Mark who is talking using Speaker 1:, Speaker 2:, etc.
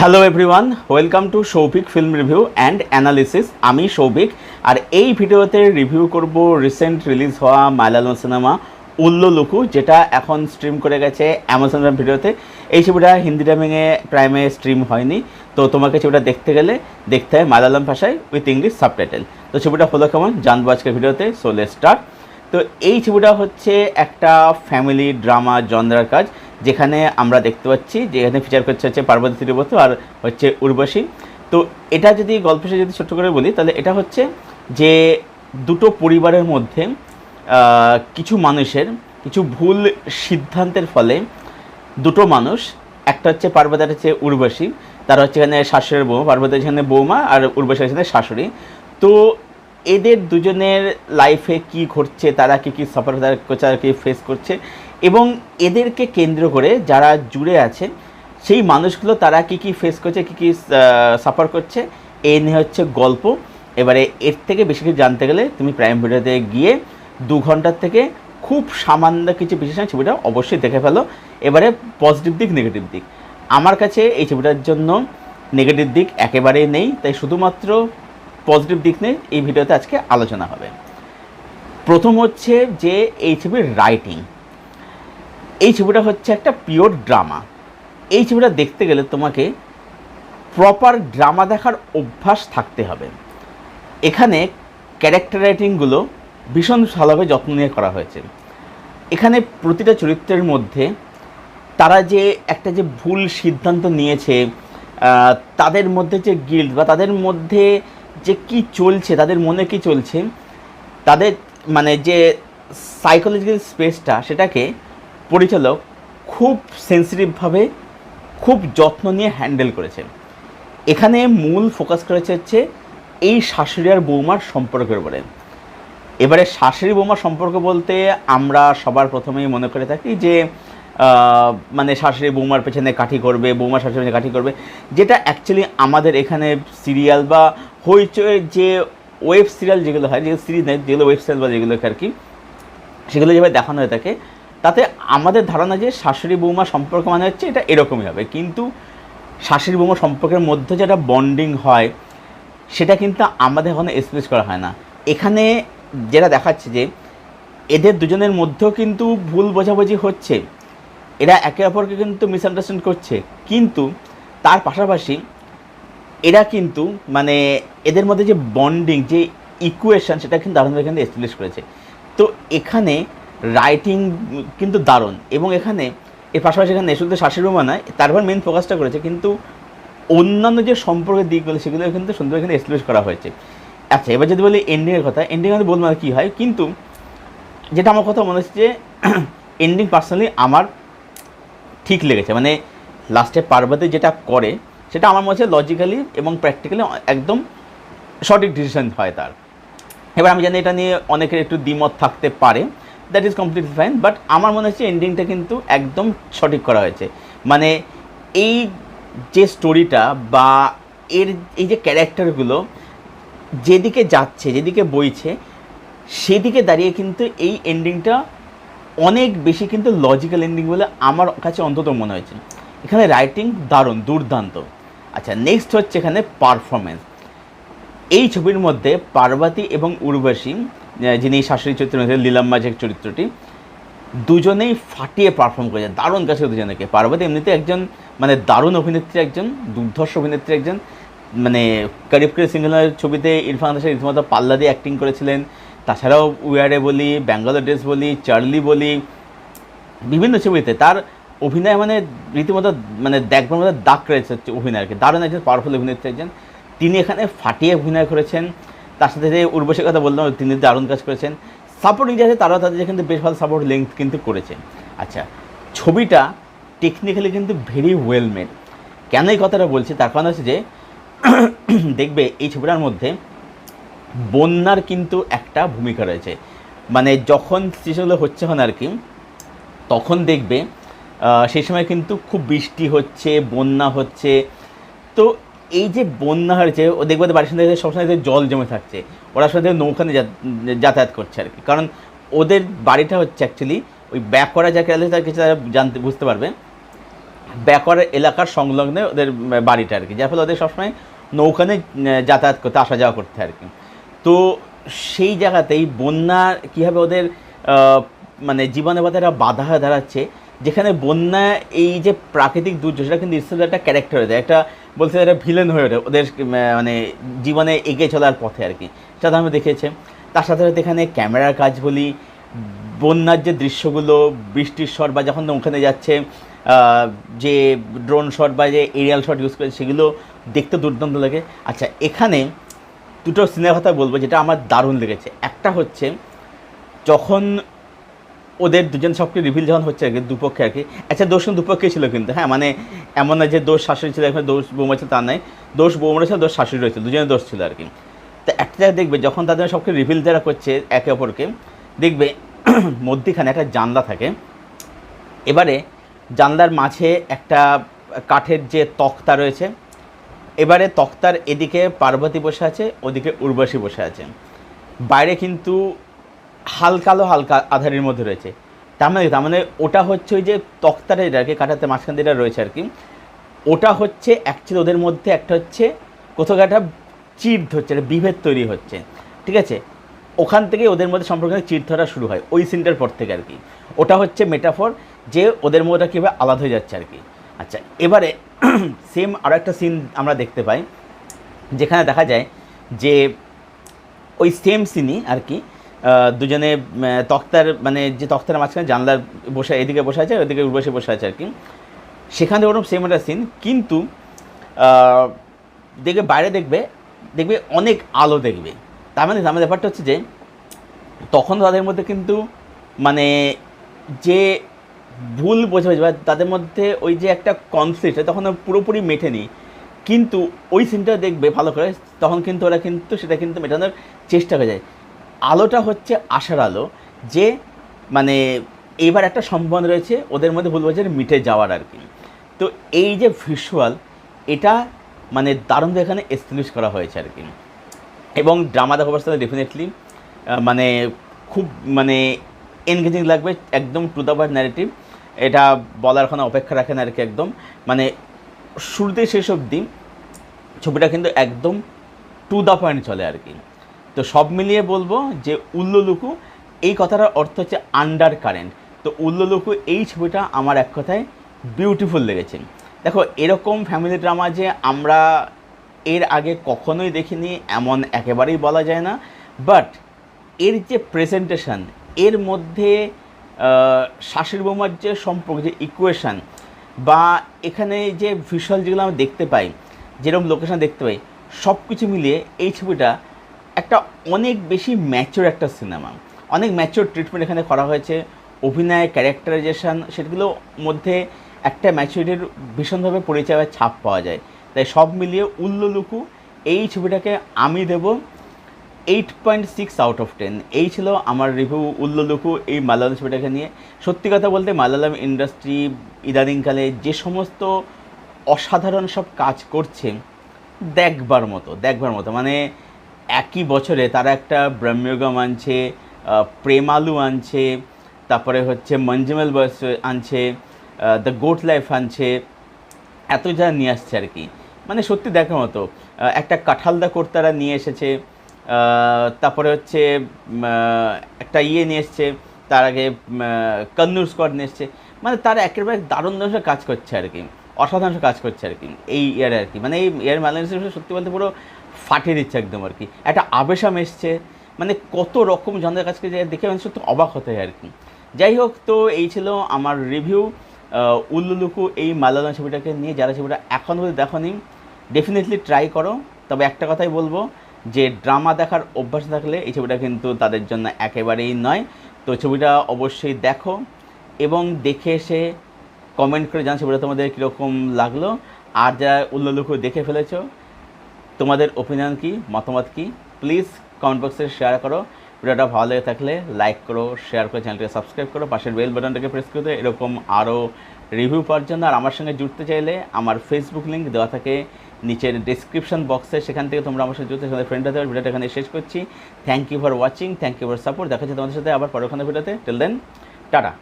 Speaker 1: Hello everyone, welcome to Souvik film review and analysis. আমি সৌভিক, আর এই ভিডিওতে রিভিউ করব রিসেন্ট রিলিজ হওয়া মালায়ালাম সিনেমা উল্লু লুকু, যেটা এখন স্ট্রিম করে গেছে অ্যামাজন ভিডিওতে। এই ছবিটা হিন্দি ডাবিংয়ে প্রাইমে স্ট্রিম হয়নি, তো তোমাকে ছবিটা দেখতে গেলে দেখতে হয় মালায়ালাম ভাষায় উইথ ইংলিশ সাবটাইটেল। তো ছবিটা হলো কেমন জানবো আজকের ভিডিওতে, সো লেটস স্টার্ট। তো এই ছবিটা হচ্ছে একটা ফ্যামিলি ড্রামা জনরার কাজ, যেখানে আমরা দেখতে পাচ্ছি যে এখানে ফিচার করছে হচ্ছে পার্বতী ত্রিবর্ত আর হচ্ছে উর্বশী। তো এটা যদি গল্পটা যদি ছোট্ট করে বলি, তাহলে এটা হচ্ছে যে দুটো পরিবারের মধ্যে কিছু মানুষের কিছু ভুল সিদ্ধান্তের ফলে দুটো মানুষ, একটা হচ্ছে পার্বতী আর হচ্ছে উর্বশী, তারা হচ্ছে এখানে শাশুড়ির বৌমা, পার্বতী এখানে বৌমা আর উর্বশী এখানে শাশুড়ি। তো এদের দুজনের লাইফে কি ঘটছে, তারা কী কী সাফার করছে, তারা কী ফেস করছে, এবং এদেরকে কেন্দ্র করে যারা জুড়ে আছে সেই মানুষগুলো তারা কী কী ফেস করছে, কী কী সাফার করছে, এই নিয়ে হচ্ছে গল্প। এবারে এর থেকে বেশি কিছু জানতে গেলে তুমি প্রাইম ভিডিওতে গিয়ে 2 ঘন্টার থেকে খুব সামান্য কিছু বিশেষ ছবিটা অবশ্যই দেখে ফেলো। এবারে পজিটিভ দিক নেগেটিভ দিক, আমার কাছে এই ছবিটার জন্য নেগেটিভ দিক একেবারেই নেই, তাই শুধুমাত্র পজিটিভ দিক নিয়ে এই ভিডিওতে আজকে আলোচনা হবে। প্রথম হচ্ছে যে এই ছবির রাইটিং। এই ছবিটা হচ্ছে একটা পিওর ড্রামা। এই ছবিটা দেখতে গেলে তোমাকে প্রপার ড্রামা দেখার অভ্যাস থাকতে হবে। এখানে ক্যারেক্টার রাইটিংগুলো ভীষণ ভালোভাবে যত্ন নিয়ে করা হয়েছে। এখানে প্রতিটা চরিত্রের মধ্যে তারা যে একটা যে ভুল সিদ্ধান্ত নিয়েছে, তাদের মধ্যে যে গিল্ট বা তাদের মধ্যে যে কি চলছে, তাদের মনে কি চলছে, তাদের মানে যে সাইকোলজিক্যাল স্পেসটা, সেটাকে পরিচালক খুব সেন্সিটিভভাবে খুব যত্ন নিয়ে হ্যান্ডেল করেছে। এখানে মূল ফোকাস করেছে হচ্ছে এই শাশুড়ি আর বৌমার সম্পর্কের উপরে। এবারে শাশুড়ি বৌমার সম্পর্ক বলতে আমরা সবার প্রথমেই মনে করে থাকি যে মানে শাশুড়ি বৌমার পেছনে কাঠি করবে, বৌমা শাশুড়ি পেছনে কাঠি করবে, যেটা অ্যাকচুয়ালি আমাদের এখানে সিরিয়াল বা হইচই যে ওয়েব সিরিয়াল যেগুলো হয়, যেগুলো সিরিজ নেই, যেগুলো ওয়েব সিরিয়াল বা যেগুলোকে আর কি, সেগুলো যেভাবে দেখানো হয়ে থাকে, তাতে আমাদের ধারণা যে শাশুড়ি বৌমা সম্পর্ক মানে হচ্ছে এটা এরকমই হবে। কিন্তু শাশুড়ি বৌমা সম্পর্কের মধ্যে যেটা বন্ডিং হয়, সেটা কিন্তু আমাদের এখানে এক্সপ্রেস করা হয় না। এখানে যেটা দেখাচ্ছে যে এদের দুজনের মধ্যেও কিন্তু ভুল বোঝাবুঝি হচ্ছে, এরা একে অপরকে কিন্তু মিসআন্ডারস্ট্যান্ড করছে, কিন্তু তার পাশাপাশি এরা কিন্তু মানে এদের মধ্যে যে বন্ডিং, যে ইকুয়েশন, সেটা কিন্তু দারুণভাবে এখানে এস্টাবলিশ করেছে। তো এখানে রাইটিং কিন্তু দারুণ, এবং এখানে এর পাশাপাশি এখানে শুধু শাশুড়ি বৌমা নয়, তারপর মেন ফোকাসটা করেছে কিন্তু অন্যান্য যে সম্পর্কের দিকগুলো, সেগুলো কিন্তু সুন্দর এখানে এস্টাবলিশ করা হয়েছে। আচ্ছা, এবার যদি বলি এন্ডিংয়ের কথা, এন্ডিং আমি বলবো না কী হয়, কিন্তু যেটা আমার কথা মনে হচ্ছে যে এন্ডিং পার্সোনালি আমার ঠিক লেগেছে। মানে লাস্টে পার্বতী যেটা করে, সেটা আমার মনে হচ্ছে লজিক্যালি এবং প্র্যাকটিক্যালি একদম সঠিক ডিসিশন হয় তার। এবার আমি জানি এটা নিয়ে অনেকের একটু দ্বিমত থাকতে পারে, that is completely fine, but আমার মনে হচ্ছে এন্ডিংটা কিন্তু একদম সঠিক করা হয়েছে। মানে এই যে স্টোরিটা বা এর এই যে ক্যারেক্টারগুলো যেদিকে যাচ্ছে, যেদিকে বইছে, সেদিকে দাঁড়িয়ে কিন্তু এই এন্ডিংটা অনেক বেশি কিন্তু লজিক্যাল এন্ডিং বলে আমার কাছে অন্তত মনে হয়েছে। এখানে রাইটিং দারুণ, দুর্দান্ত। আচ্ছা, নেক্সট হচ্ছে এখানে পারফরমেন্স। এই ছবির মধ্যে পার্বতী এবং উর্বশী, যিনি শাশুড়ি চরিত্র লীলাম্মা যে চরিত্রটি, দুজনেই ফাটিয়ে পারফর্ম করেছে, দারুণ কাছে দুজনকে। পার্বতী এমনিতে একজন মানে দারুণ অভিনেত্রী, একজন দুর্ধর্ষ অভিনেত্রী, একজন মানে করিব করে সিঙ্গেলের ছবিতে ইরফান খানের সাথে রীতিমতো পাল্লা দিয়ে অ্যাক্টিং করেছিলেন। তাছাড়াও উইয়ারে বলি, ব্যাঙ্গালোর ডেজ বলি, চার্লি বলি, বিভিন্ন ছবিতে তার অভিনয় মানে রীতিমতো মানে দেখবার মতো দাগ রয়েছে অভিনয় আর কি। দারুণ একজন পাওয়ারফুল অভিনেত্রী একজন, তিনি এখানে ফাটিয়ে অভিনয় করেছেন। তার সাথে যে উর্বশীর কথা বললাম, তিনি দারুণ কাজ করেছেন। সাপোর্টিং যে আছে তারাও তাদের কিন্তু বেশ ভালো সাপোর্ট লেন্থ কিন্তু করেছে। আচ্ছা, ছবিটা টেকনিক্যালি কিন্তু ভেরি ওয়েল মেড। কেন এই কথাটা বলছি, তার কারণ হচ্ছে যে দেখবে এই ছবিটার মধ্যে বন্যার কিন্তু একটা ভূমিকা রয়েছে। মানে যখন সেগুলো হচ্ছে এখন আর কি, তখন দেখবে সেই সময় কিন্তু খুব বৃষ্টি হচ্ছে, বন্যা হচ্ছে। তো এই যে বন্যা হয়েছে, ও দেখবে বাড়ির সামনে সবসময় জল জমে থাকছে, ওরা সাথে নৌকা নিয়ে যাতায়াত করছে আর কি। কারণ ওদের বাড়িটা হচ্ছে অ্যাকচুয়ালি ওই ব্যাক করা যাকে তারা জানতে বুঝতে পারবে, ব্যাকওয়ার্ড এলাকার সংলগ্নে ওদের বাড়িটা আর কি, যার ফলে ওদের সবসময় নৌকা নিয়ে যাতায়াত করতে, আসা যাওয়া করতে আর কি। তো সেই জায়গাতেই বন্যা কীভাবে ওদের মানে জীবনে পথে একটা বাধা হয়ে দাঁড়াচ্ছে, যেখানে বন্যা এই যে প্রাকৃতিক দুর্যোগ সেটা কিন্তু ইসলামের একটা ক্যারেক্টার হয়ে যায়, একটা বলতে একটা ভিলেন হয়ে ওঠে ওদের মানে জীবনে এগিয়ে চলার পথে আর কি, সেটা আমরা দেখেছে। তার সাথে সাথে এখানে ক্যামেরার কাজ বলি, বন্যার যে দৃশ্যগুলো, বৃষ্টির শট বা যখন ওখানে যাচ্ছে যে ড্রোন শট বা যে এরিয়াল শট ইউজ করে সেগুলো দেখতে দুর্দান্ত লাগে। আচ্ছা, এখানে দুটো সিনের কথা বলবো যেটা আমার দারুণ লেগেছে। একটা হচ্ছে যখন ওদের দুজন সবকে রিভিল যখন হচ্ছে আর কি, দুপক্ষে আর কি, আচ্ছা দোষ কিন্তু দুপক্ষেই ছিল কিন্তু, হ্যাঁ মানে এমন না যে দোষ শাশুড়ি ছিল, এখানে দোষ বৌমা ছিল তা নয়, দোষ বৌমা ছিল, দোষ শাশুড়ি রয়েছে, দুজনের দোষ ছিল আর কি। তো একটা জায়গায় দেখবে যখন তাদের সবকে রিভিল যারা করছে একে অপরকে, দেখবে মধ্যিখানে একটা জানলা থাকে, এবারে জানলার মাঝে একটা কাঠের যে তক্তা রয়েছে, এবারে তক্তার এদিকে পার্বতী বসে আছে, ওদিকে উর্বশী বসে আছে, বাইরে কিন্তু হালকালো হালকা আধারের মধ্যে রয়েছে। তার মানে ওটা হচ্ছে ওই যে তক্তাটা যেটা আর কি কাটাতে মাঝখান দিয়ে রয়েছে আর কি, ওটা হচ্ছে অ্যাকচুয়ালি ওদের মধ্যে একটা হচ্ছে কোথাও একটা চির ধরছে, একটা বিভেদ তৈরি হচ্ছে, ঠিক আছে। ওখান থেকে ওদের মধ্যে সম্পর্কে চির ধরা শুরু হয় ওই সিনটার পর থেকে আর কি। ওটা হচ্ছে মেটাফর যে ওদের মধ্যে কীভাবে আলাদা হয়ে যাচ্ছে আর কি। আচ্ছা, এবারে সেম আরও একটা সিন আমরা দেখতে পাই, যেখানে দেখা যায় যে ওই সেম সিনই আর কি, দুজনে তক্তার মানে যে তক্তার মাঝখানে জানলার বসে এদিকে বসে আছে, ওইদিকে বসে বসে আছে আর কি, সেখানে ওরকম সেম একটা সিন, কিন্তু দেখবে বাইরে দেখবে অনেক আলো দেখবে। তার মানে আমার ব্যাপারটা হচ্ছে যে তখন তাদের মধ্যে কিন্তু মানে যে ভুল বোঝাবে বা তাদের মধ্যে ওই যে একটা কনফ্লিক্ট তখন পুরোপুরি মেটেনি, কিন্তু ওই সিনটা দেখবে ভালো করে, তখন কিন্তু ওরা কিন্তু সেটা কিন্তু মেটানোর চেষ্টা করে যায়। আলোটা হচ্ছে আশার আলো, যে মানে এইবার একটা সম্ভাবনা রয়েছে ওদের মধ্যে ভুল বোঝার মিটে যাওয়ার আর কি। তো এই যে ভিজুয়াল, এটা মানে দারুণভাবে এখানে এস্টাবলিশ করা হয়েছে আর কি। এবং ড্রামা দেখার সাথে ডেফিনেটলি মানে খুব মানে এনগেজিং লাগবে, একদম টু দ্য পয়েন্ট ন্যারেটিভ, এটা বলার কোনো অপেক্ষা রাখে না আর কি। একদম মানে শুরুতে শেষ অবধি ছবিটা কিন্তু একদম টু দ্য পয়েন্ট চলে আর কি। তো সব মিলিয়ে বলবো যে উল্লুলুকু এই কথাটার অর্থ হচ্ছে আন্ডার কারেন্ট। তো উল্লুলুকু এই ছবিটা আমার এক কথায় বিউটিফুল লেগেছে। দেখো, এরকম ফ্যামিলি ড্রামা যে আমরা এর আগে কখনোই দেখিনি এমন একেবারেই বলা যায় না, বাট এর যে প্রেজেন্টেশন, এর মধ্যে শাশুড়ি বৌমার যে সম্পর্ক, যে ইকুয়েশান, বা এখানে যে ভিজুয়াল যেগুলো আমরা দেখতে পাই, যেরকম লোকেশন দেখতে পাই, সব কিছু মিলিয়ে এই ছবিটা একটা অনেক বেশি ম্যাচিওর একটা সিনেমা, অনেক ম্যাচিওর ট্রিটমেন্ট এখানে করা হয়েছে। অভিনয়, ক্যারেক্টারাইজেশন, সেগুলোর মধ্যে একটা ম্যাচুরিটির ভীষণভাবে পরিচয় বা ছাপ পাওয়া যায়। তাই সব মিলিয়ে উল্লুলুকু এই ছবিটাকে আমি দেব 8.6 আউট অফ 10। এই ছিল আমার রিভিউ উল্লুলুকু এই মালায়ালাম ছবিটাকে নিয়ে। সত্যি কথা বলতে মালায়ালাম ইন্ডাস্ট্রি ইদানিংকালে যে সমস্ত অসাধারণ সব কাজ করছে, দেখবার মতো মানে একই বছরে তারা একটা ব্রহ্মযুগম আনছে, প্রেমালু আনছে, তারপরে হচ্ছে মঞ্জুমেল বয়স আনছে, দ্য গোট লাইফ আনছে, এত যা নিয়ে আসছে আর কি, মানে সত্যি দেখার মতো। একটা কাঁঠালদা কর্তারা নিয়ে এসেছে, তারপরে হচ্ছে একটা নিয়ে এসছে, তার আগে কন্নুর স্কোয়াড নিয়ে এসছে, মানে তারা একেবারে দারুণ দারুণ কাজ করছে আর কি, অসাধারণ কাজ করছে আর কি এই ইয়ারে আর কি। মানে এই ইয়ার মালায়ালাম সত্যি বলতে পুরো ফাটিয়ে দিচ্ছে একদম আর কি। একটা আবেশাম এসছে, মানে কত রকম জনদের কাছকে যে দেখে মানে সত্যি অবাক হতে হয় আর কি। যাই হোক, তো এই ছিল আমার রিভিউ উল্লুলুকু এই মালায়ালাম ছবিটাকে নিয়ে। যারা ছবিটা এখন অবধি দেখোনি, ডেফিনেটলি ট্রাই করো। তবে একটা কথাই বলবো যে ড্রামা দেখার অভ্যাস থাকলে এই ছবিটা কিন্তু তাদের জন্য একেবারেই নয়। তো ছবিটা অবশ্যই দেখো এবং দেখে এসে কমেন্ট করে জানাও ছবিটা তোমাদের কীরকম লাগলো। আর যারা উল্লুলুকু দেখে ফেলেছো, তোমাদের ওপিনিয়ন কী, মতামত কী, প্লিজ কমেন্ট বক্সে শেয়ার করো। ভিডিওটা ভালো লেগে থাকলে লাইক করো, শেয়ার করে চ্যানেলটাকে সাবস্ক্রাইব করো, পাশের বেল বাটনটাকে প্রেস করে দেবে এরকম আরও রিভিউ পাওয়ার জন্য। আর আমার সঙ্গে জুড়তে চাইলে আমার ফেসবুক লিঙ্ক দেওয়া থাকে নিচের ডিসক্রিপশন বক্সে, সেখান থেকে তোমরা আমার সাথে জুড়তে সাথে ফ্রেন্ড হতে পারো। ভিডিওটা এখানে শেষ করছি। Thank you for watching, thank you for support. দেখা হচ্ছে তোমাদের সাথে আবার পরের ভিডিওতে। Till then, tata.